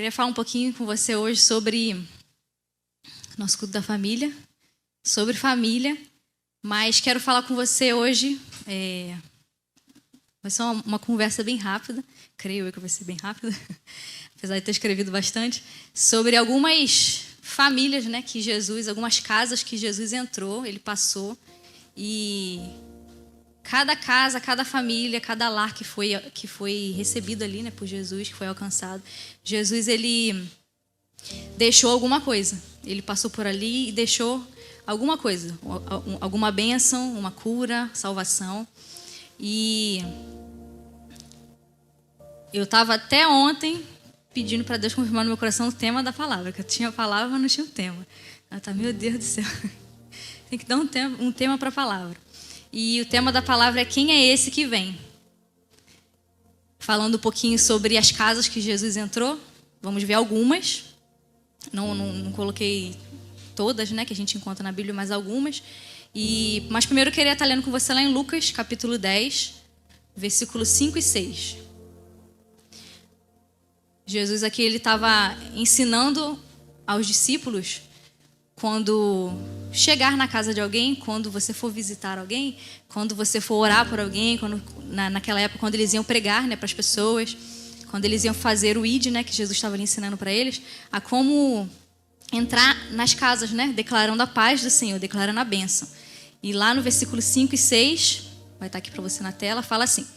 Queria falar um pouquinho com você hoje sobre nosso culto da família, sobre família, mas quero falar com você hoje, vai ser uma conversa bem rápida, creio eu que vai ser bem rápida, apesar de ter escrevido bastante, sobre algumas famílias, né, que Jesus, algumas casas que Jesus entrou, ele passou, e cada casa, cada família, cada lar que foi recebido ali, né, por Jesus, que foi alcançado, Jesus, ele deixou alguma coisa. Ele passou por ali e deixou alguma coisa, alguma bênção, uma cura, salvação. E eu estava até ontem pedindo para Deus confirmar no meu coração o tema da palavra, que eu tinha a palavra, mas não tinha o tema. Eu estava, meu Deus do céu, tem que dar um tema para a palavra. E o tema da palavra é: quem é esse que vem? Falando um pouquinho sobre as casas que Jesus entrou, vamos ver algumas. Não coloquei todas, né, que a gente encontra na Bíblia, mas algumas. Mas primeiro eu queria estar lendo com você lá em Lucas, capítulo 10, versículos 5 e 6. Jesus aqui, ele estava ensinando aos discípulos, quando chegar na casa de alguém, quando você for visitar alguém, quando você for orar por alguém, naquela época, quando eles iam pregar, né, para as pessoas, quando eles iam fazer o ID, né, que Jesus estava ali ensinando para eles, a como entrar nas casas, né, declarando a paz do Senhor, declarando a bênção. E lá no versículo 5 e 6, vai estar aqui para você na tela, fala assim: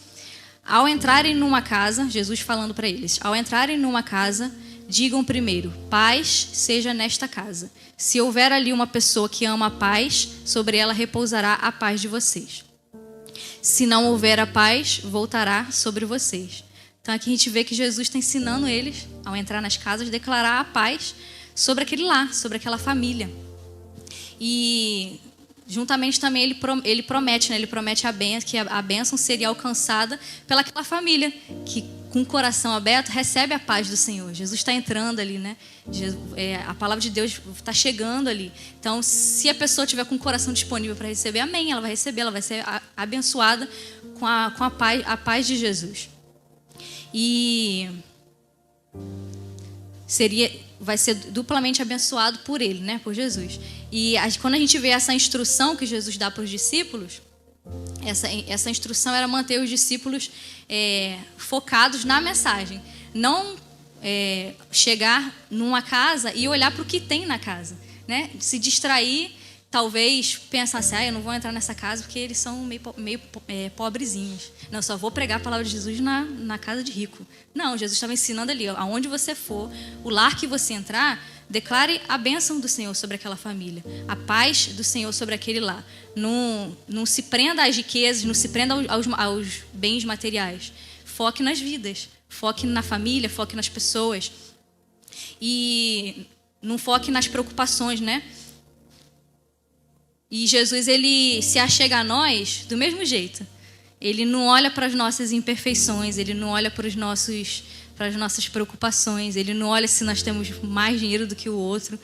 ao entrarem numa casa, Jesus falando para eles, ao entrarem numa casa, digam primeiro, paz seja nesta casa. Se houver ali uma pessoa que ama a paz, sobre ela repousará a paz de vocês. Se não houver a paz, voltará sobre vocês. Então aqui a gente vê que Jesus está ensinando eles, ao entrar nas casas, declarar a paz sobre aquele lar, sobre aquela família. E juntamente também ele promete, né? Ele promete que a bênção seria alcançada pelaquela família que, com o coração aberto, recebe a paz do Senhor. Jesus está entrando ali, né? A palavra de Deus está chegando ali. Então, se a pessoa tiver com o coração disponível para receber, amém, ela vai receber, ela vai ser abençoada com a paz de Jesus. E vai ser duplamente abençoado por ele, né? Por Jesus. E quando a gente vê essa instrução que Jesus dá para os discípulos, essa instrução era manter os discípulos focados na mensagem. Não chegar numa casa e olhar para o que tem na casa, né? Se distrair, talvez pensar assim: eu não vou entrar nessa casa porque eles são meio pobrezinhos. Não, só vou pregar a palavra de Jesus na casa de rico. Não, Jesus estava ensinando ali, aonde você for, o lar que você entrar, declare a bênção do Senhor sobre aquela família, a paz do Senhor sobre aquele lar. Não se prenda às riquezas, não se prenda aos bens materiais. Foque nas vidas, foque na família, foque nas pessoas. E não foque nas preocupações, né? E Jesus, ele se achega a nós do mesmo jeito. Ele não olha para as nossas imperfeições, ele não olha para as nossas preocupações, ele não olha se nós temos mais dinheiro do que o outro.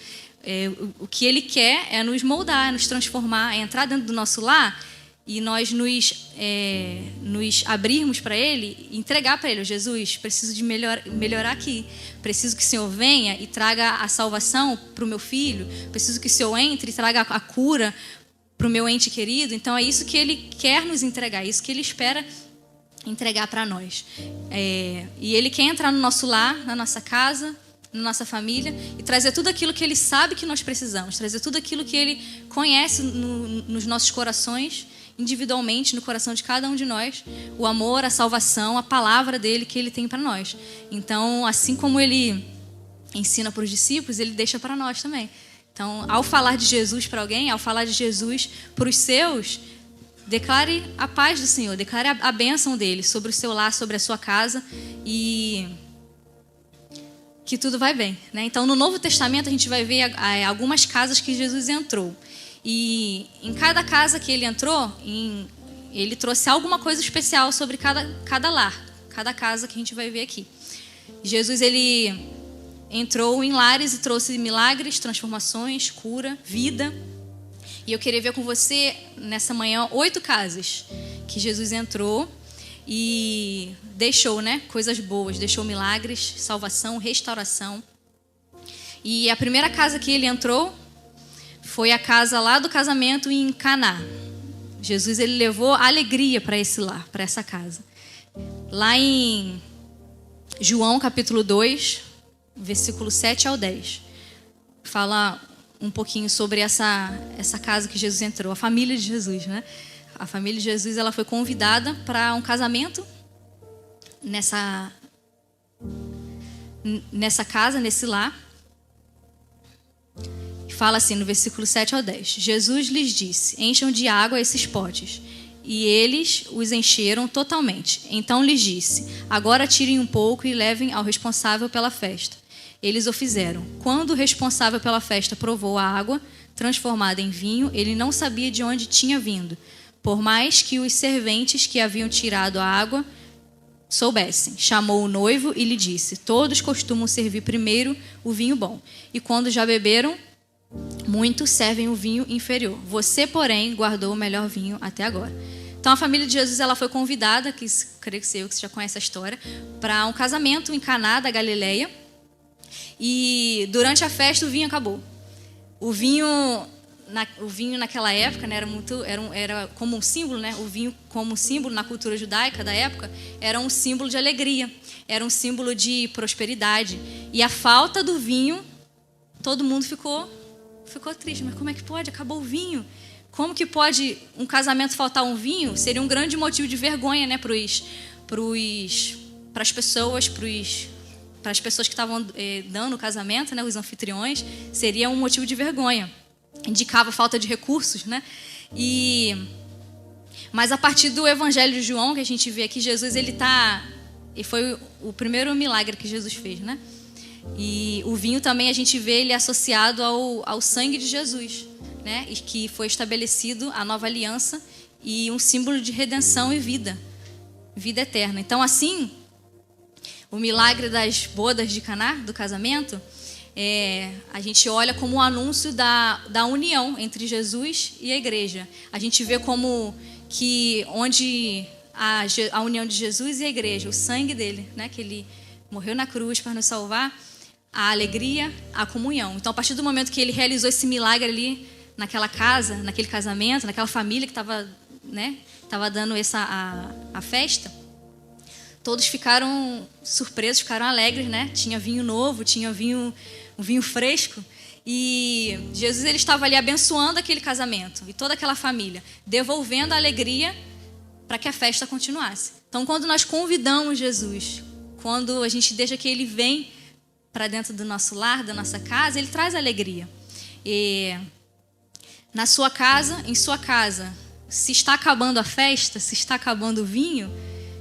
O que ele quer é nos moldar, nos transformar, é entrar dentro do nosso lar e nós nos abrirmos para ele, entregar para ele: Jesus, preciso de melhorar aqui, preciso que o Senhor venha e traga a salvação para o meu filho, preciso que o Senhor entre e traga a cura para o meu ente querido. Então é isso que ele quer nos entregar, é isso que ele espera entregar para nós. E ele quer entrar no nosso lar, na nossa casa, na nossa família, e trazer tudo aquilo que ele sabe que nós precisamos, trazer tudo aquilo que ele conhece nos nossos corações, individualmente, no coração de cada um de nós, o amor, a salvação, a palavra dele que ele tem para nós. Então, assim como ele ensina para os discípulos, ele deixa para nós também. Então, ao falar de Jesus para alguém, ao falar de Jesus para os seus, declare a paz do Senhor, declare a bênção dele sobre o seu lar, sobre a sua casa, e que tudo vai bem, né? Então, no Novo Testamento, a gente vai ver algumas casas que Jesus entrou. E em cada casa que ele entrou, ele trouxe alguma coisa especial sobre cada lar, cada casa que a gente vai ver aqui. Jesus, ele entrou em lares e trouxe milagres, transformações, cura, vida. E eu queria ver com você, nessa manhã, 8 casas que Jesus entrou e deixou, né, coisas boas, deixou milagres, salvação, restauração. E a primeira casa que ele entrou foi a casa lá do casamento em Caná. Jesus, ele levou alegria para esse lar, para essa casa. Lá em João capítulo 2, versículo 7 ao 10, fala um pouquinho sobre essa casa que Jesus entrou, a família de Jesus, né? A família de Jesus, ela foi convidada para um casamento nessa casa, nesse lar. Fala assim no versículo 7 ao 10. Jesus lhes disse: encham de água esses potes. E eles os encheram totalmente. Então lhes disse: agora tirem um pouco e levem ao responsável pela festa. Eles o fizeram. Quando o responsável pela festa provou a água transformada em vinho, ele não sabia de onde tinha vindo, por mais que os serventes que haviam tirado a água soubessem. Chamou o noivo e lhe disse: todos costumam servir primeiro o vinho bom, e quando já beberam, muitos servem o vinho inferior. Você, porém, guardou o melhor vinho até agora. Então a família de Jesus, ela foi convidada, que creio que você já conhece a história, para um casamento em Caná da Galileia. E durante a festa o vinho acabou. O vinho naquela época, né, era como um símbolo, né? O vinho como símbolo na cultura judaica da época era um símbolo de alegria, era um símbolo de prosperidade. E a falta do vinho, todo mundo ficou triste. Mas como é que pode? Acabou o vinho. Como que pode um casamento faltar um vinho? Seria um grande motivo de vergonha, né, para as pessoas, para as pessoas que estavam dando o casamento, né, os anfitriões. Seria um motivo de vergonha. Indicava falta de recursos, né? Mas a partir do Evangelho de João, que a gente vê aqui, Jesus, e foi o primeiro milagre que Jesus fez, né? E o vinho também a gente vê ele associado ao sangue de Jesus, né? E que foi estabelecido a nova aliança e um símbolo de redenção e vida eterna. Então, assim, o milagre das bodas de Caná, do casamento, a gente olha como um anúncio da união entre Jesus e a igreja. A gente vê como que onde a união de Jesus e a igreja, o sangue dele, né? Que ele morreu na cruz para nos salvar, a alegria, a comunhão. Então, a partir do momento que ele realizou esse milagre ali naquela casa, naquele casamento, naquela família que estava, né, dando a festa, todos ficaram surpresos, ficaram alegres, né? Tinha vinho novo, tinha um vinho fresco. E Jesus, ele estava ali abençoando aquele casamento e toda aquela família, devolvendo a alegria para que a festa continuasse. Então, quando nós convidamos Jesus, quando a gente deixa que ele vem para dentro do nosso lar, da nossa casa, ele traz alegria. E na sua casa, em sua casa, se está acabando a festa, se está acabando o vinho,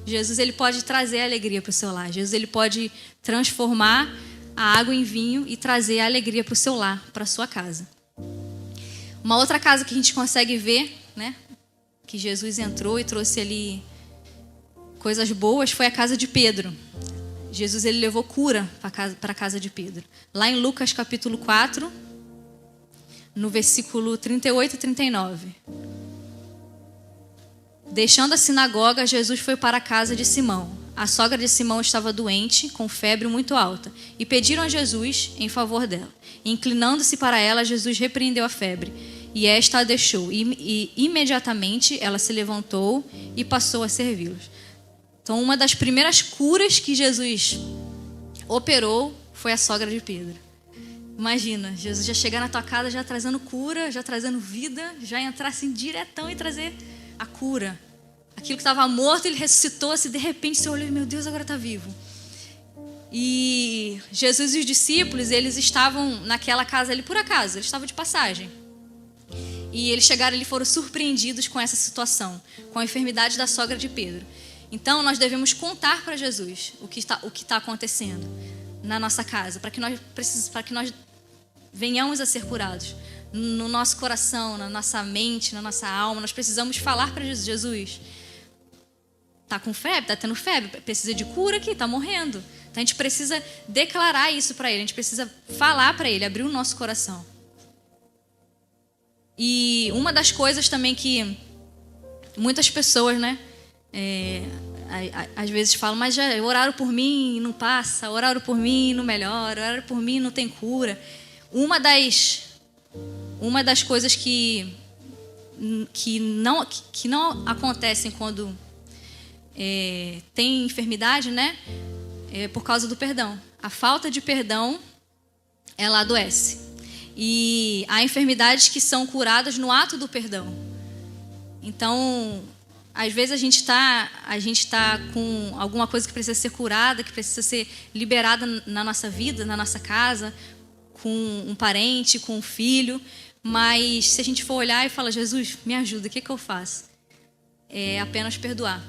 Jesus, ele pode trazer alegria para o seu lar. Jesus, ele pode transformar a água em vinho e trazer a alegria para o seu lar, para a sua casa. Uma outra casa que a gente consegue ver, né, que Jesus entrou e trouxe ali coisas boas, foi a casa de Pedro. Jesus, ele levou cura para a casa de Pedro. Lá em Lucas capítulo 4, no versículo 38 e 39. Deixando a sinagoga, Jesus foi para a casa de Simão. A sogra de Simão estava doente, com febre muito alta, e pediram a Jesus em favor dela. Inclinando-se para ela, Jesus repreendeu a febre, e esta a deixou. E imediatamente ela se levantou e passou a servi-los. Então, uma das primeiras curas que Jesus operou foi a sogra de Pedro. Imagina, Jesus já chegar na tua casa já trazendo cura, já trazendo vida, já entrar assim diretão e trazer a cura. Aquilo que estava morto, ele ressuscitou, assim, de repente você olhou e, meu Deus, agora está vivo. E Jesus e os discípulos, eles estavam naquela casa ali por acaso, eles estavam de passagem. E eles chegaram e foram surpreendidos com essa situação, com a enfermidade da sogra de Pedro. Então, nós devemos contar para Jesus o que está acontecendo na nossa casa, para que nós venhamos a ser curados. No nosso coração, na nossa mente, na nossa alma, nós precisamos falar para Jesus: Jesus, está com febre, está tendo febre, precisa de cura aqui, está morrendo. Então, a gente precisa declarar isso para ele, a gente precisa falar para ele, abrir o nosso coração. E uma das coisas também que muitas pessoas, né, às vezes falam, mas já oraram por mim e não passa, oraram por mim e não melhora, oraram por mim e não tem cura. Uma das coisas que não acontecem quando tem enfermidade, né? É por causa do perdão. A falta de perdão, ela adoece. E há enfermidades que são curadas no ato do perdão. Então, às vezes a gente tá com alguma coisa que precisa ser curada, que precisa ser liberada na nossa vida, na nossa casa, com um parente, com um filho. Mas se a gente for olhar e falar, Jesus, me ajuda, o que eu faço? É apenas perdoar,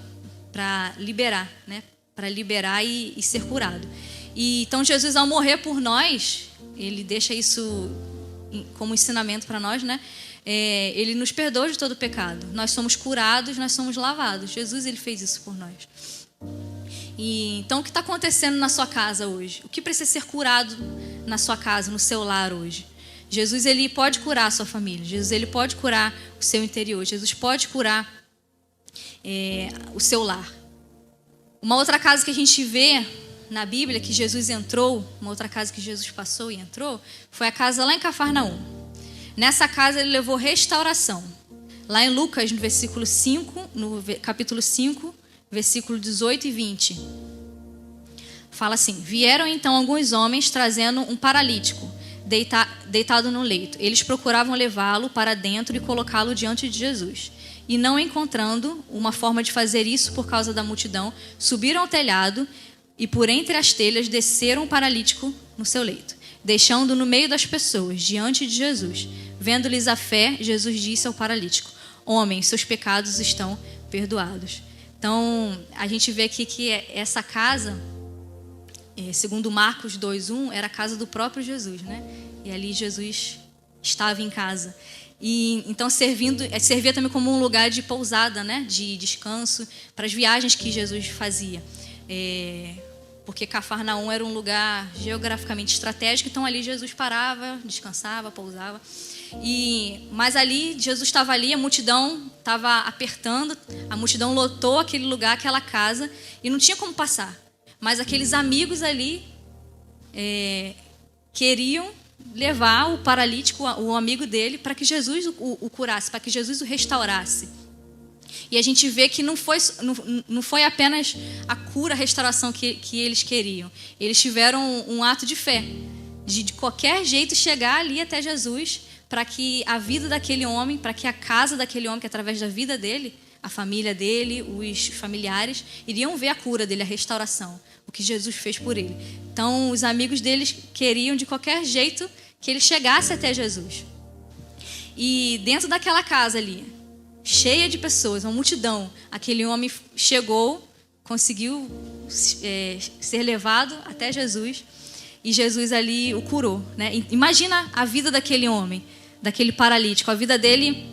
para liberar, né? Para liberar e ser curado. E então Jesus, ao morrer por nós, ele deixa isso como ensinamento para nós, né? Ele nos perdoa de todo o pecado. Nós somos curados, nós somos lavados. Jesus, ele fez isso por nós. E então, o que está acontecendo na sua casa hoje? O que precisa ser curado na sua casa, no seu lar hoje? Jesus, ele pode curar a sua família. Jesus, ele pode curar o seu interior. Jesus pode curar o seu lar. Uma outra casa que a gente vê na Bíblia, que Jesus entrou, uma outra casa que Jesus passou e entrou, foi a casa lá em Cafarnaum. Nessa casa ele levou restauração. Lá em Lucas, no versículo 5, no capítulo 5, versículo 18 e 20. Fala assim: vieram então alguns homens trazendo um paralítico, deitado no leito. Eles procuravam levá-lo para dentro e colocá-lo diante de Jesus. E não encontrando uma forma de fazer isso por causa da multidão, subiram ao telhado e por entre as telhas desceram o paralítico no seu leito, deixando-o no meio das pessoas, diante de Jesus. Vendo-lhes a fé, Jesus disse ao paralítico: homem, seus pecados estão perdoados. Então, a gente vê aqui que essa casa, segundo Marcos 2:1, era a casa do próprio Jesus, né? E ali Jesus estava em casa. E então servia também como um lugar de pousada, né? De descanso para as viagens que Jesus fazia. Porque Cafarnaum era um lugar geograficamente estratégico, então ali Jesus parava, descansava, pousava. Mas ali, Jesus estava ali, a multidão estava apertando, a multidão lotou aquele lugar, aquela casa, e não tinha como passar. Mas aqueles amigos ali queriam levar o paralítico, o amigo dele, para que Jesus o curasse, para que Jesus o restaurasse. E a gente vê que não foi apenas a cura, a restauração que eles queriam. Eles tiveram um ato de fé, de qualquer jeito chegar ali até Jesus, para que a vida daquele homem, para que a casa daquele homem, que através da vida dele, a família dele, os familiares, iriam ver a cura dele, a restauração, o que Jesus fez por ele. Então, os amigos deles queriam de qualquer jeito que ele chegasse até Jesus. E dentro daquela casa ali, cheia de pessoas, uma multidão, aquele homem chegou, conseguiu ser levado até Jesus, e Jesus ali o curou, né? Imagina a vida daquele homem, daquele paralítico, a vida dele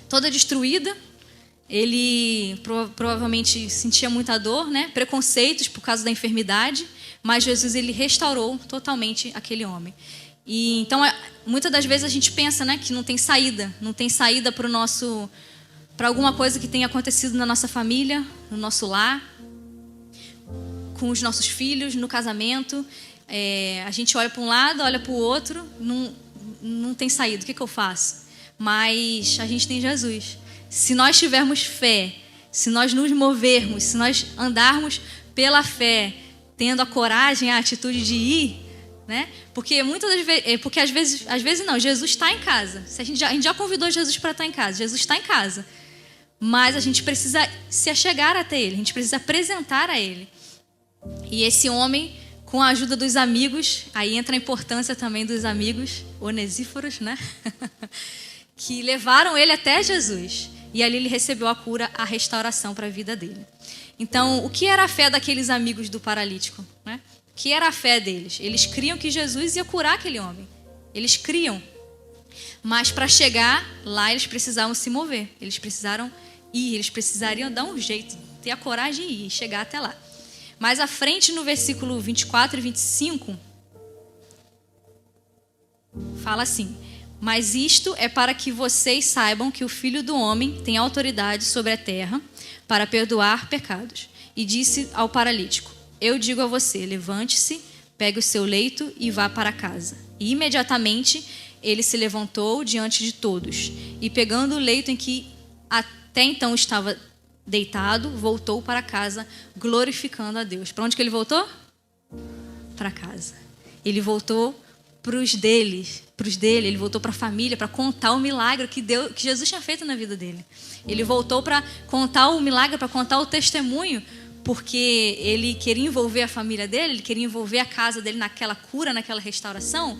toda destruída. Ele provavelmente sentia muita dor, né? Preconceitos por causa da enfermidade, mas Jesus, ele restaurou totalmente aquele homem. E então, muitas das vezes a gente pensa, né, que não tem saída para alguma coisa que tenha acontecido na nossa família, no nosso lar, com os nossos filhos, no casamento. A gente olha para um lado, olha para o outro, não tem saída. O que eu faço? Mas a gente tem Jesus. Se nós tivermos fé, se nós nos movermos, se nós andarmos pela fé, tendo a coragem, a atitude de ir, né? Porque às vezes não, Jesus está em casa. A gente já convidou Jesus para estar em casa. Jesus está em casa. Mas a gente precisa se achegar até Ele, a gente precisa apresentar a Ele. E esse homem, com a ajuda dos amigos, aí entra a importância também dos amigos onesíforos, né? Que levaram ele até Jesus. E ali ele recebeu a cura, a restauração para a vida dele. Então, o que era a fé daqueles amigos do paralítico, né? O que era a fé deles? Eles criam que Jesus ia curar aquele homem. Eles criam. Mas para chegar lá, eles precisavam se mover. Eles precisaram ir, eles precisariam dar um jeito, ter a coragem de ir, chegar até lá. Mais à frente, no versículo 24 e 25, fala assim: mas isto é para que vocês saibam que o Filho do Homem tem autoridade sobre a terra para perdoar pecados. e disse ao paralítico: eu digo a você, levante-se, pegue o seu leito e vá para casa. E imediatamente ele se levantou diante de todos e, pegando o leito em que até então estava deitado, voltou para casa, glorificando a Deus. Para onde que ele voltou? Para casa. Ele voltou para os dele, ele voltou para a família, para contar o milagre que Jesus tinha feito na vida dele. Ele voltou para contar o milagre, para contar o testemunho, porque ele queria envolver a família dele, ele queria envolver a casa dele naquela cura, naquela restauração.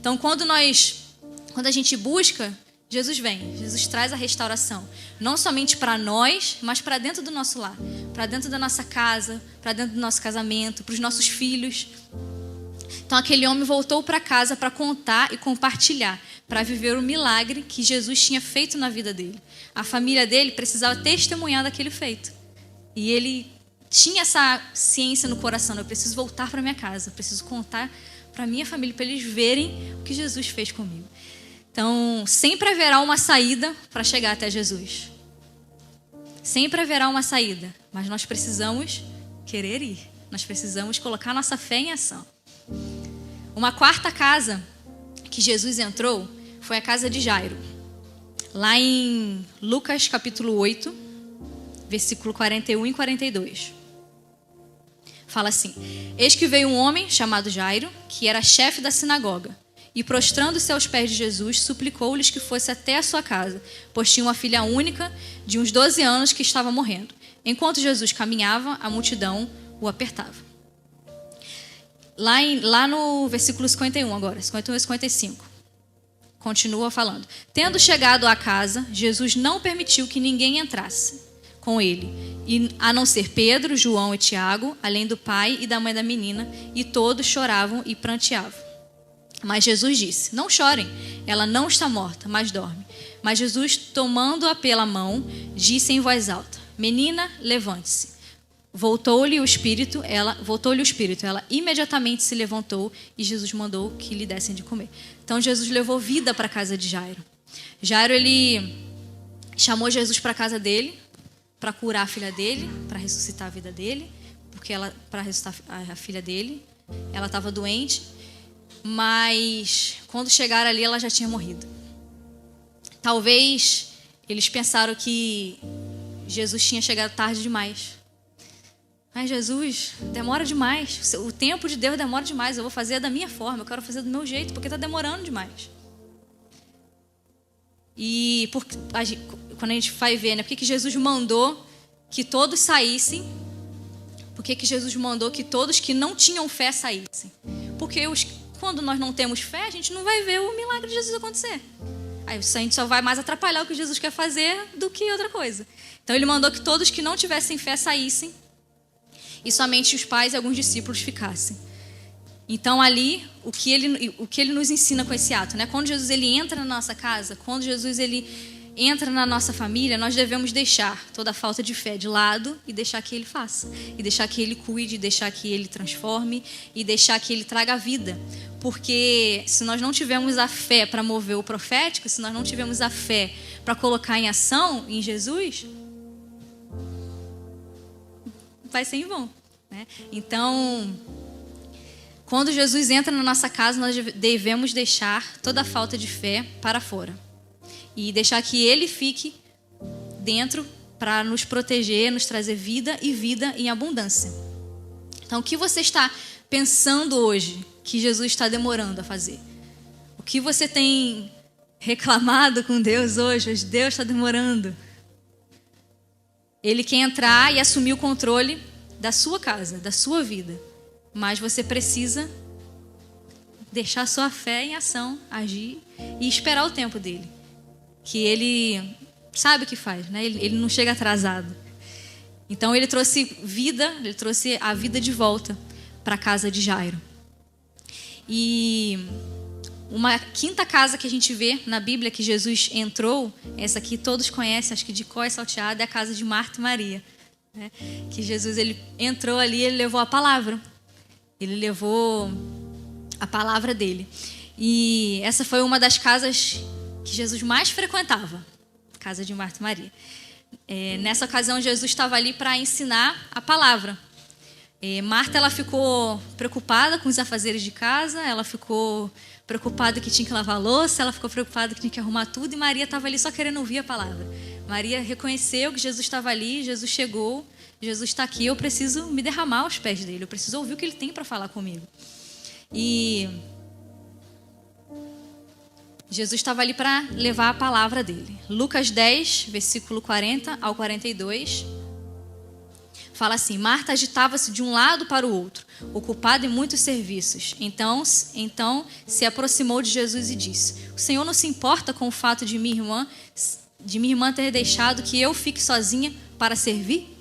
Então, quando a gente busca, Jesus vem, Jesus traz a restauração, não somente para nós, mas para dentro do nosso lar, para dentro da nossa casa, para dentro do nosso casamento, para os nossos filhos. Então, aquele homem voltou para casa para contar e compartilhar, para viver o milagre que Jesus tinha feito na vida dele. A família dele precisava testemunhar daquele feito. E ele tinha essa ciência no coração: eu preciso voltar para minha casa, eu preciso contar para minha família, para eles verem o que Jesus fez comigo. Então, sempre haverá uma saída para chegar até Jesus. Sempre haverá uma saída, mas nós precisamos querer ir. Nós precisamos colocar nossa fé em ação. Uma quarta casa que Jesus entrou foi a casa de Jairo. Lá em Lucas capítulo 8, versículo 41 e 42. Fala assim: eis que veio um homem chamado Jairo, que era chefe da sinagoga, e prostrando-se aos pés de Jesus, suplicou-lhes que fosse até a sua casa, pois tinha uma filha única de uns 12 anos que estava morrendo. Enquanto Jesus caminhava, a multidão o apertava. Lá no versículo 51 agora, 51 e 55. Continua falando: tendo chegado à casa, Jesus não permitiu que ninguém entrasse com ele, a não ser Pedro, João e Tiago, além do pai e da mãe da menina, e todos choravam e pranteavam. Mas Jesus disse: não chorem, ela não está morta, mas dorme. Mas Jesus, tomando-a pela mão, disse em voz alta: menina, levante-se. Voltou-lhe o espírito, ela imediatamente se levantou e Jesus mandou que lhe dessem de comer. Então Jesus levou vida para a casa de Jairo. Jairo, ele chamou Jesus para a casa dele, para curar a filha dele, para ressuscitar a vida dele, para ressuscitar a filha dele. Ela estava doente, mas quando chegaram ali ela já tinha morrido. Talvez eles pensaram que Jesus tinha chegado tarde demais. Mas Jesus, demora demais. O tempo de Deus demora demais. Eu vou fazer da minha forma, eu quero fazer do meu jeito, porque está demorando demais. E quando a gente vai ver, né, por que Jesus mandou que todos saíssem? Por que Jesus mandou que todos que não tinham fé saíssem? Porque quando nós não temos fé, a gente não vai ver o milagre de Jesus acontecer. Aí a gente só vai mais atrapalhar o que Jesus quer fazer do que outra coisa. Então ele mandou que todos que não tivessem fé saíssem, e somente os pais e alguns discípulos ficassem. Então ali, o que ele nos ensina com esse ato, né? Quando Jesus ele entra na nossa casa, quando Jesus ele entra na nossa família, nós devemos deixar toda a falta de fé de lado e deixar que ele faça, e deixar que ele cuide, deixar que ele transforme e deixar que ele traga a vida. Porque se nós não tivermos a fé para mover o profético, se nós não tivermos a fé para colocar em ação em Jesus, vai ser em vão, né? Então, quando Jesus entra na nossa casa, nós devemos deixar toda a falta de fé para fora e deixar que ele fique dentro para nos proteger, nos trazer vida e vida em abundância. Então, o que você está pensando hoje que Jesus está demorando a fazer? O que você tem reclamado com Deus hoje? Hoje Deus está demorando. Ele quer entrar e assumir o controle da sua casa, da sua vida. Mas você precisa deixar sua fé em ação, agir e esperar o tempo dele. Que ele sabe o que faz, né? Ele não chega atrasado. Então ele trouxe vida, ele trouxe a vida de volta para a casa de Jairo. E uma quinta casa que a gente vê na Bíblia que Jesus entrou, essa aqui todos conhecem, acho que de cor e salteado, é a casa de Marta e Maria, né? Que Jesus ele entrou ali, ele levou a palavra. Ele levou a palavra dele. E essa foi uma das casas que Jesus mais frequentava, a casa de Marta e Maria. Nessa ocasião, Jesus estava ali para ensinar a palavra. Marta, ela ficou preocupada com os afazeres de casa, ela ficou preocupada que tinha que lavar a louça, ela ficou preocupada que tinha que arrumar tudo, e Maria estava ali só querendo ouvir a palavra. Maria reconheceu que Jesus estava ali, Jesus chegou, Jesus está aqui, eu preciso me derramar aos pés dele, eu preciso ouvir o que ele tem para falar comigo. E Jesus estava ali para levar a palavra dele. Lucas 10, versículo 40 ao 42, fala assim: Marta agitava-se de um lado para o outro, ocupada em muitos serviços. Então se aproximou de Jesus e disse: o Senhor não se importa com o fato de minha irmã ter deixado que eu fique sozinha para servir?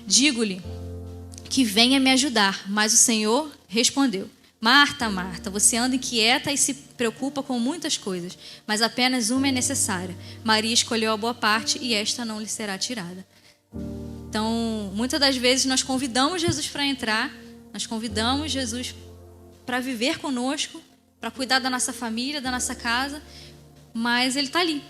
Digo-lhe que venha me ajudar. Mas o Senhor respondeu: Marta, Marta, você anda inquieta e se preocupa com muitas coisas, mas apenas uma é necessária. Maria escolheu a boa parte e esta não lhe será tirada. Então, muitas das vezes nós convidamos Jesus para entrar, nós convidamos Jesus para viver conosco, para cuidar da nossa família, da nossa casa, mas ele está ali.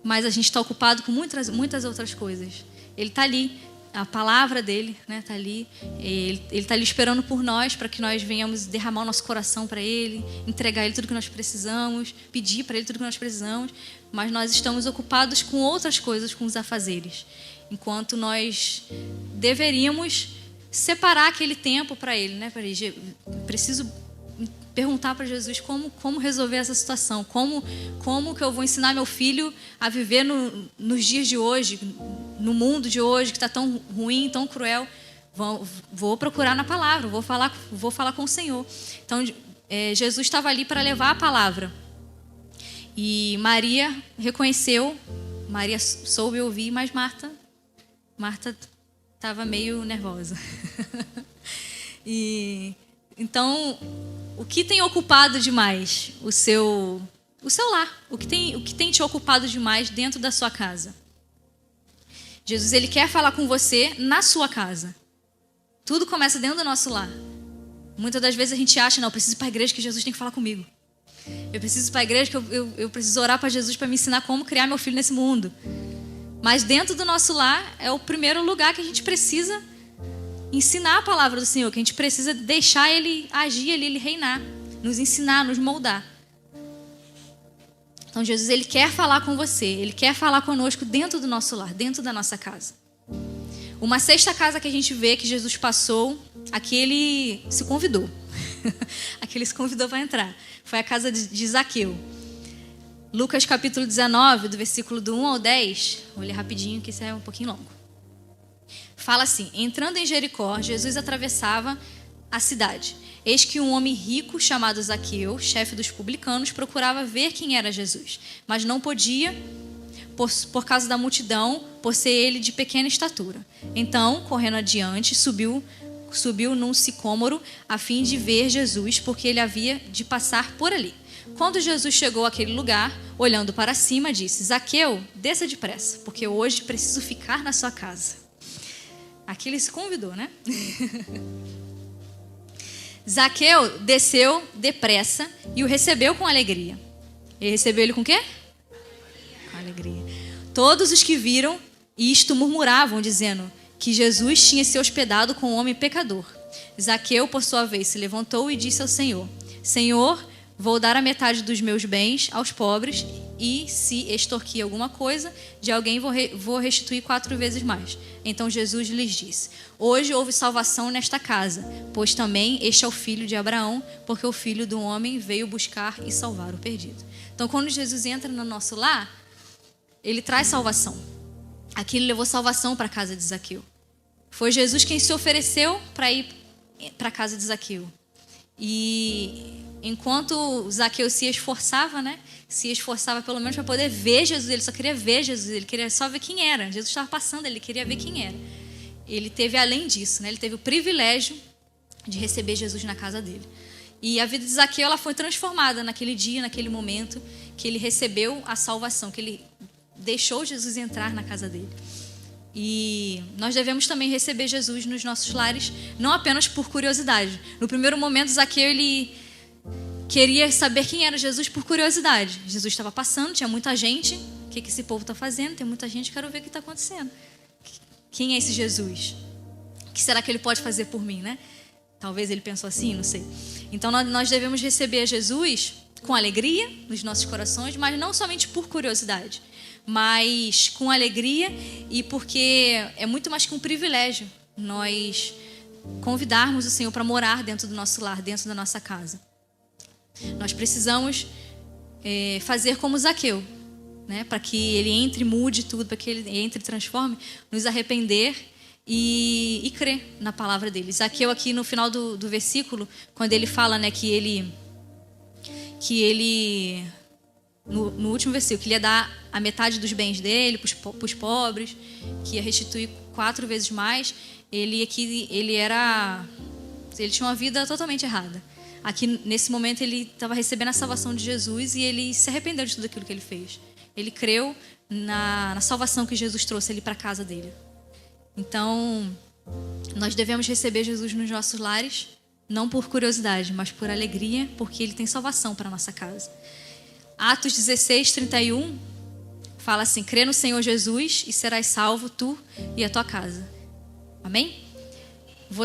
Mas a gente está ocupado com muitas outras coisas. Ele está ali, a palavra dele está ali, ele está ali esperando por nós, para que nós venhamos derramar o nosso coração para ele, entregar a ele tudo que nós precisamos, pedir para ele tudo que nós precisamos, mas nós estamos ocupados com outras coisas, com os afazeres. Enquanto nós deveríamos separar aquele tempo para ele, né? Preciso perguntar para Jesus como resolver essa situação, como que eu vou ensinar meu filho a viver nos dias de hoje, no mundo de hoje que está tão ruim, tão cruel. Vou procurar na palavra, vou falar com o Senhor. Então, Jesus estava ali para levar a palavra. E Maria reconheceu, Maria soube ouvir, mas Marta estava meio nervosa. Então, o que tem ocupado demais o seu lar? O que tem te ocupado demais dentro da sua casa? Jesus, ele quer falar com você na sua casa. Tudo começa dentro do nosso lar. Muitas das vezes a gente acha, não, eu preciso ir para a igreja que Jesus tem que falar comigo. Eu preciso ir para a igreja que eu preciso orar para Jesus para me ensinar como criar meu filho nesse mundo. Mas dentro do nosso lar é o primeiro lugar que a gente precisa ensinar a palavra do Senhor, que a gente precisa deixar ele agir ali, ele reinar, nos ensinar, nos moldar. Então Jesus, ele quer falar com você, ele quer falar conosco dentro do nosso lar, dentro da nossa casa. Uma sexta casa que a gente vê que Jesus passou, aqui ele se convidou. Aqui ele se convidou para entrar. Foi a casa de Zaqueu. Lucas capítulo 19, do versículo do 1 ao 10, vou ler rapidinho que isso é um pouquinho longo. Fala assim: entrando em Jericó, Jesus atravessava a cidade. Eis que um homem rico chamado Zaqueu, chefe dos publicanos, procurava ver quem era Jesus, mas não podia por causa da multidão, por ser ele de pequena estatura. Então, correndo adiante, subiu num sicômoro a fim de ver Jesus, porque ele havia de passar por ali. Quando Jesus chegou àquele lugar, olhando para cima, disse: Zaqueu, desça depressa, porque hoje preciso ficar na sua casa. Aqui ele se convidou, né? Zaqueu desceu depressa e o recebeu com alegria. Ele recebeu ele com o quê? Com alegria. Todos os que viram isto murmuravam, dizendo que Jesus tinha se hospedado com um homem pecador. Zaqueu, por sua vez, se levantou e disse ao Senhor: Senhor, vou dar a metade dos meus bens aos pobres, e se extorquir alguma coisa de alguém, vou restituir 4 vezes mais. Então Jesus lhes disse: hoje houve salvação nesta casa, pois também este é o filho de Abraão, porque o filho do homem veio buscar e salvar o perdido. Então, quando Jesus entra no nosso lar, ele traz salvação. Aqui ele levou salvação para a casa de Zaqueu. Foi Jesus quem se ofereceu para ir para a casa de Zaqueu. E enquanto Zaqueu se esforçava, né? Se esforçava pelo menos para poder ver Jesus. Ele só queria ver Jesus, ele queria só ver quem era. Jesus estava passando, ele queria ver quem era. Ele teve além disso, né? Ele teve o privilégio de receber Jesus na casa dele. E a vida de Zaqueu, ela foi transformada naquele dia, naquele momento que ele recebeu a salvação, que ele deixou Jesus entrar na casa dele. E nós devemos também receber Jesus nos nossos lares, não apenas por curiosidade. No primeiro momento, Zaqueu, queria saber quem era Jesus por curiosidade. Jesus estava passando, tinha muita gente. O que esse povo está fazendo? Tem muita gente, quero ver o que está acontecendo. Quem é esse Jesus? O que será que ele pode fazer por mim, né? Talvez ele pensou assim, não sei. Então nós devemos receber Jesus com alegria nos nossos corações, mas não somente por curiosidade, mas com alegria e porque é muito mais que um privilégio nós convidarmos o Senhor para morar dentro do nosso lar, dentro da nossa casa. Nós precisamos fazer como Zaqueu, né? Para que ele entre, mude tudo, para que ele entre e transforme, nos arrepender e crer na palavra dele. Zaqueu aqui no final do versículo, quando ele fala, né, que ele no último versículo, que ele ia dar a metade dos bens dele para os pobres, que ia restituir 4 vezes mais, ele tinha uma vida totalmente errada. Aqui, nesse momento, ele estava recebendo a salvação de Jesus e ele se arrependeu de tudo aquilo que ele fez. Ele creu na salvação que Jesus trouxe ali para a casa dele. Então, nós devemos receber Jesus nos nossos lares, não por curiosidade, mas por alegria, porque ele tem salvação para a nossa casa. Atos 16, 31, fala assim: crê no Senhor Jesus e serás salvo, tu e a tua casa. Amém? O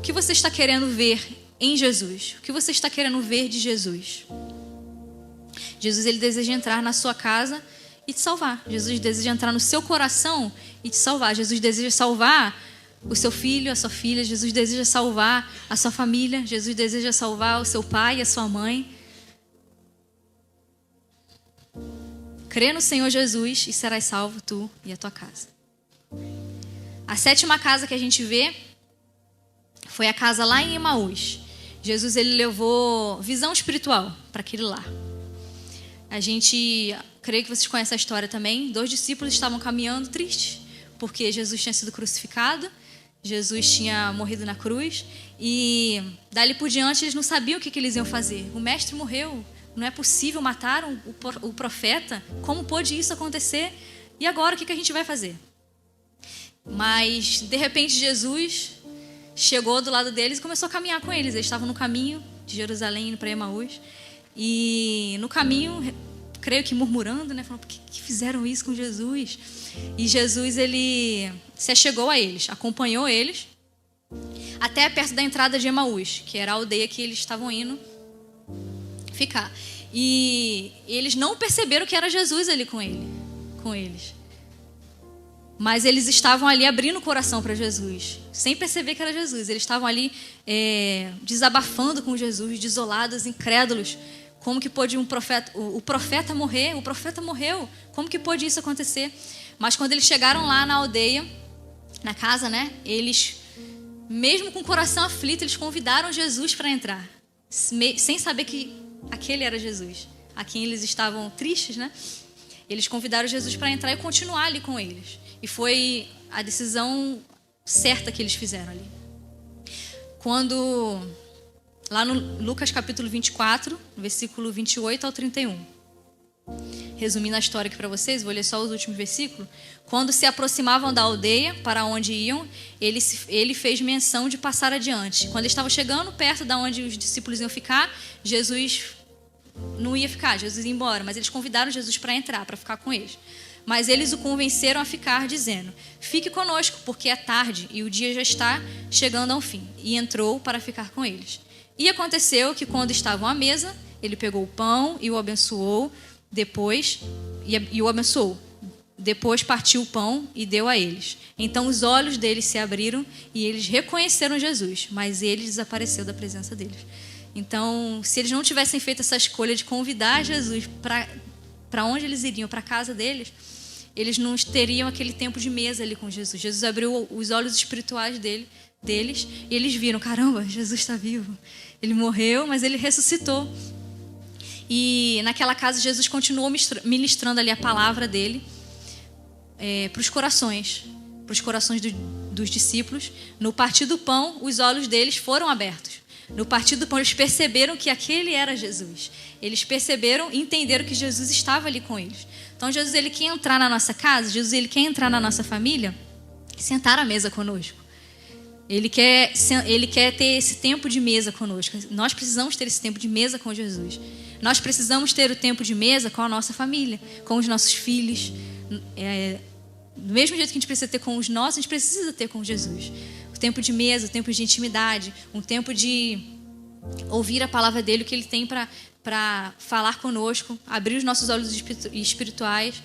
que você está querendo ver em Jesus? O que você está querendo ver de Jesus? Jesus, ele deseja entrar na sua casa e te salvar. Jesus deseja entrar no seu coração e te salvar. Jesus deseja salvar o seu filho, a sua filha. Jesus deseja salvar a sua família. Jesus deseja salvar o seu pai e a sua mãe. Crê no Senhor Jesus e serás salvo, tu e a tua casa. A 7ª casa que a gente vê foi a casa lá em Emaús. Jesus, ele levou visão espiritual para aquele lar. Creio que vocês conhecem a história também. 2 discípulos estavam caminhando tristes, porque Jesus tinha sido crucificado, Jesus tinha morrido na cruz, e dali por diante eles não sabiam o que eles iam fazer. O mestre morreu, não é possível, mataram o profeta, como pôde isso acontecer? E agora, o que a gente vai fazer? Mas, de repente, Jesus chegou do lado deles e começou a caminhar com eles. Eles estavam no caminho de Jerusalém, indo para Emaús. E no caminho, creio que murmurando, né? Falando, por que fizeram isso com Jesus? E Jesus, ele se achegou a eles, acompanhou eles até perto da entrada de Emaús, que era a aldeia que eles estavam indo ficar. E eles não perceberam que era Jesus ali com eles. Mas eles estavam ali abrindo o coração para Jesus, sem perceber que era Jesus. Eles estavam ali desabafando com Jesus, desolados, incrédulos. Como que pôde o profeta morrer? O profeta morreu. Como que pôde isso acontecer? Mas quando eles chegaram lá na aldeia, na casa, né? Eles, mesmo com o coração aflito, eles convidaram Jesus para entrar, sem saber que aquele era Jesus, a quem eles estavam tristes, né? Eles convidaram Jesus para entrar e continuar ali com eles. E foi a decisão certa que eles fizeram ali. Quando, lá no Lucas capítulo 24, versículo 28 ao 31. Resumindo a história aqui para vocês, vou ler só os últimos versículos. Quando se aproximavam da aldeia para onde iam, ele fez menção de passar adiante. Quando eles estavam chegando perto de onde os discípulos iam ficar, Jesus não ia ficar, Jesus ia embora. Mas eles convidaram Jesus para entrar, para ficar com eles. Mas eles o convenceram a ficar, dizendo: fique conosco, porque é tarde e o dia já está chegando ao fim. E entrou para ficar com eles. E aconteceu que, quando estavam à mesa, ele pegou o pão e o abençoou. Depois partiu o pão e deu a eles. Então os olhos deles se abriram e eles reconheceram Jesus, mas ele desapareceu da presença deles. Então, se eles não tivessem feito essa escolha de convidar Jesus para onde eles iriam, para a casa deles, eles não teriam aquele tempo de mesa ali com Jesus. Jesus abriu os olhos espirituais deles e eles viram: caramba, Jesus está vivo. Ele morreu, mas ele ressuscitou. E naquela casa Jesus continuou ministrando ali a palavra dele para os corações dos discípulos. No partir do pão, os olhos deles foram abertos. No partir do pão, eles perceberam que aquele era Jesus. Eles perceberam e entenderam que Jesus estava ali com eles. Então Jesus, ele quer entrar na nossa casa, Jesus, ele quer entrar na nossa família, sentar à mesa conosco. Ele quer ter esse tempo de mesa conosco. Nós precisamos ter esse tempo de mesa com Jesus. Nós precisamos ter o tempo de mesa com a nossa família, com os nossos filhos. Do mesmo jeito que a gente precisa ter com os nossos, a gente precisa ter com Jesus. O tempo de mesa, o tempo de intimidade, um tempo de ouvir a palavra dele, o que ele tem para falar conosco, abrir os nossos olhos espirituais.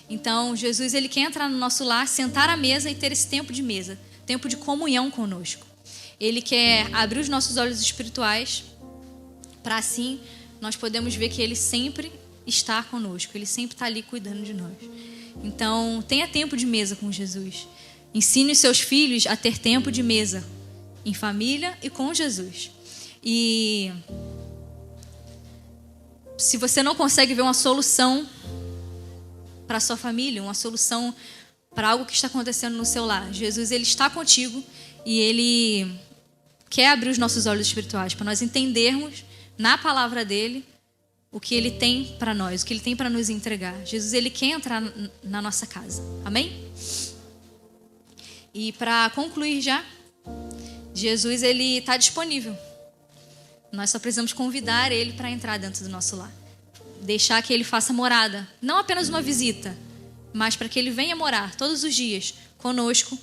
Então, Jesus, ele quer entrar no nosso lar, sentar à mesa e ter esse tempo de mesa, tempo de comunhão conosco. Ele quer abrir os nossos olhos espirituais para assim nós podemos ver que ele sempre está conosco, ele sempre está ali cuidando de nós. Então, tenha tempo de mesa com Jesus. Ensine os seus filhos a ter tempo de mesa em família e com Jesus. E se você não consegue ver uma solução para a sua família, uma solução para algo que está acontecendo no seu lar, Jesus, ele está contigo e ele quer abrir os nossos olhos espirituais para nós entendermos na palavra dele o que ele tem para nós, o que ele tem para nos entregar. Jesus, ele quer entrar na nossa casa. Amém? E para concluir já, Jesus, ele está disponível. Nós só precisamos convidar ele para entrar dentro do nosso lar. Deixar que ele faça morada. Não apenas uma visita, mas para que ele venha morar todos os dias conosco,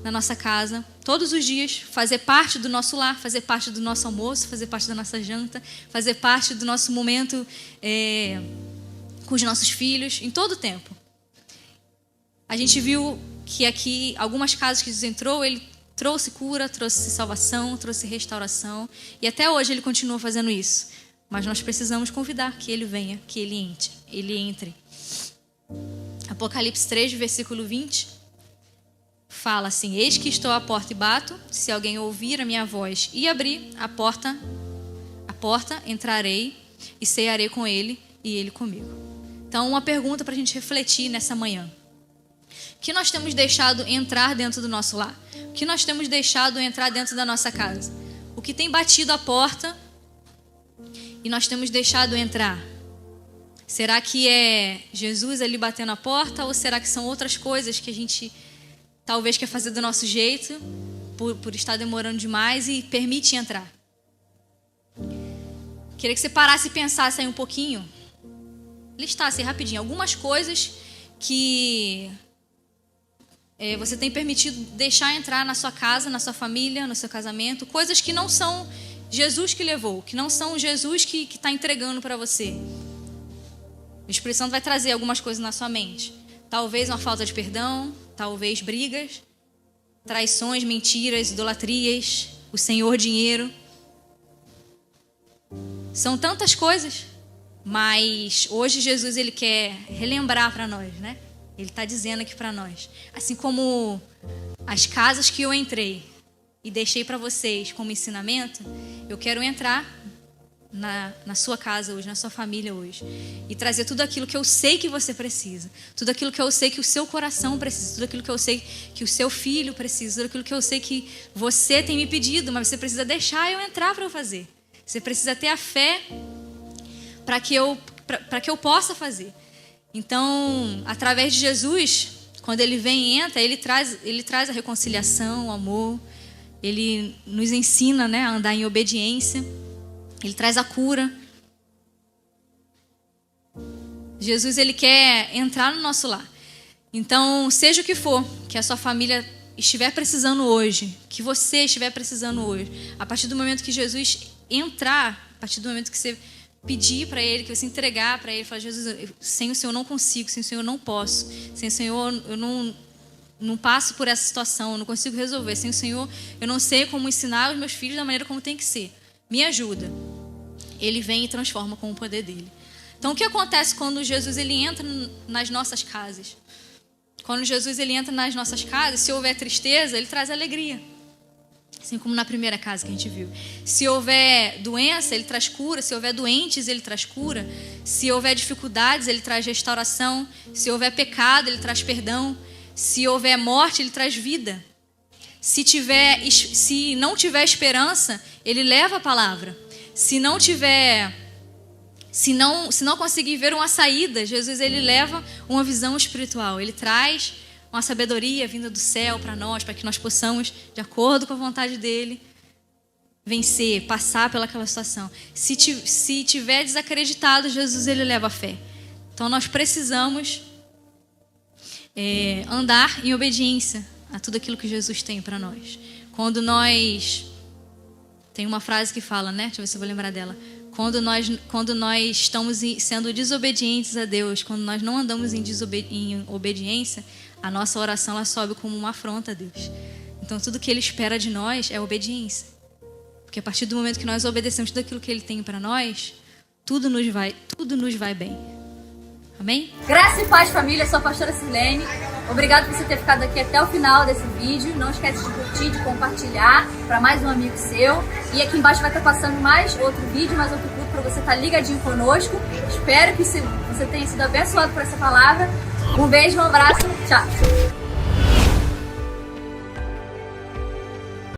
na nossa casa, todos os dias, fazer parte do nosso lar, fazer parte do nosso almoço, fazer parte da nossa janta, fazer parte do nosso momento com os nossos filhos, em todo o tempo. A gente viu que aqui, algumas casas que Jesus entrou, ele trouxe cura, trouxe salvação, trouxe restauração, e até hoje ele continua fazendo isso. Mas nós precisamos convidar que ele venha, que ele entre. Apocalipse 3, versículo 20, fala assim: eis que estou à porta e bato, se alguém ouvir a minha voz e abrir a porta, entrarei e cearei com ele e ele comigo. Então, uma pergunta para a gente refletir nessa manhã. O que nós temos deixado entrar dentro do nosso lar? O que nós temos deixado entrar dentro da nossa casa? O que tem batido a porta e nós temos deixado entrar? Será que é Jesus ali batendo a porta, ou será que são outras coisas que a gente talvez quer fazer do nosso jeito, por estar demorando demais e permite entrar? Queria que você parasse e pensasse aí um pouquinho, listasse aí rapidinho algumas coisas que você tem permitido deixar entrar na sua casa, na sua família, no seu casamento, coisas que não são Jesus que levou, que não são Jesus que está entregando para você. O Espírito Santo vai trazer algumas coisas na sua mente. Talvez uma falta de perdão, talvez brigas, traições, mentiras, idolatrias, o Senhor dinheiro. São tantas coisas, mas hoje Jesus ele quer relembrar para nós, né? Ele está dizendo aqui para nós, assim como as casas que eu entrei e deixei para vocês como ensinamento, eu quero entrar na sua casa hoje, na sua família hoje, e trazer tudo aquilo que eu sei que você precisa, tudo aquilo que eu sei que o seu coração precisa, tudo aquilo que eu sei que o seu filho precisa, tudo aquilo que eu sei que você tem me pedido, mas você precisa deixar eu entrar para eu fazer. Você precisa ter a fé para que eu possa fazer. Então, através de Jesus, quando ele vem e entra, ele traz a reconciliação, o amor, ele nos ensina, né, a andar em obediência. Ele traz a cura. Jesus, ele quer entrar no nosso lar. Então, seja o que for que a sua família estiver precisando hoje, que você estiver precisando hoje, a partir do momento que Jesus entrar, a partir do momento que você pedir para ele, que você entregar para ele, falar: Jesus, sem o Senhor eu não consigo, sem o Senhor eu não posso, sem o Senhor eu não passo por essa situação, eu não consigo resolver, sem o Senhor eu não sei como ensinar os meus filhos da maneira como tem que ser. Me ajuda. Ele vem e transforma com o poder dele. Então, o que acontece quando Jesus ele entra nas nossas casas? Quando Jesus ele entra nas nossas casas, se houver tristeza, ele traz alegria. Assim como na primeira casa que a gente viu. Se houver doença, ele traz cura. Se houver doentes, ele traz cura. Se houver dificuldades, ele traz restauração. Se houver pecado, ele traz perdão. Se houver morte, ele traz vida. Se não tiver esperança, ele leva a palavra. Se não conseguir ver uma saída, Jesus ele leva uma visão espiritual. Ele traz uma sabedoria vinda do céu para nós, para que nós possamos, de acordo com a vontade dele, vencer, passar pelaquela situação. Se tiver desacreditado, Jesus, ele leva a fé. Então nós precisamos andar em obediência a tudo aquilo que Jesus tem para nós. Quando nós... Tem uma frase que fala, né? Deixa eu ver se eu vou lembrar dela. Quando nós estamos sendo desobedientes a Deus, quando nós não andamos em obediência, a nossa oração ela sobe como uma afronta a Deus. Então tudo que Ele espera de nós é obediência. Porque a partir do momento que nós obedecemos tudo aquilo que Ele tem para nós, tudo nos vai bem. Amém? Graça e paz, família. Eu sou a pastora Sirlene. Obrigado por você ter ficado aqui até o final desse vídeo. Não esquece de curtir, de compartilhar para mais um amigo seu. E aqui embaixo vai estar passando mais outro vídeo, mais outro culto para você estar ligadinho conosco. Espero que você tenha sido abençoado por essa palavra. Um beijo, um abraço. Tchau.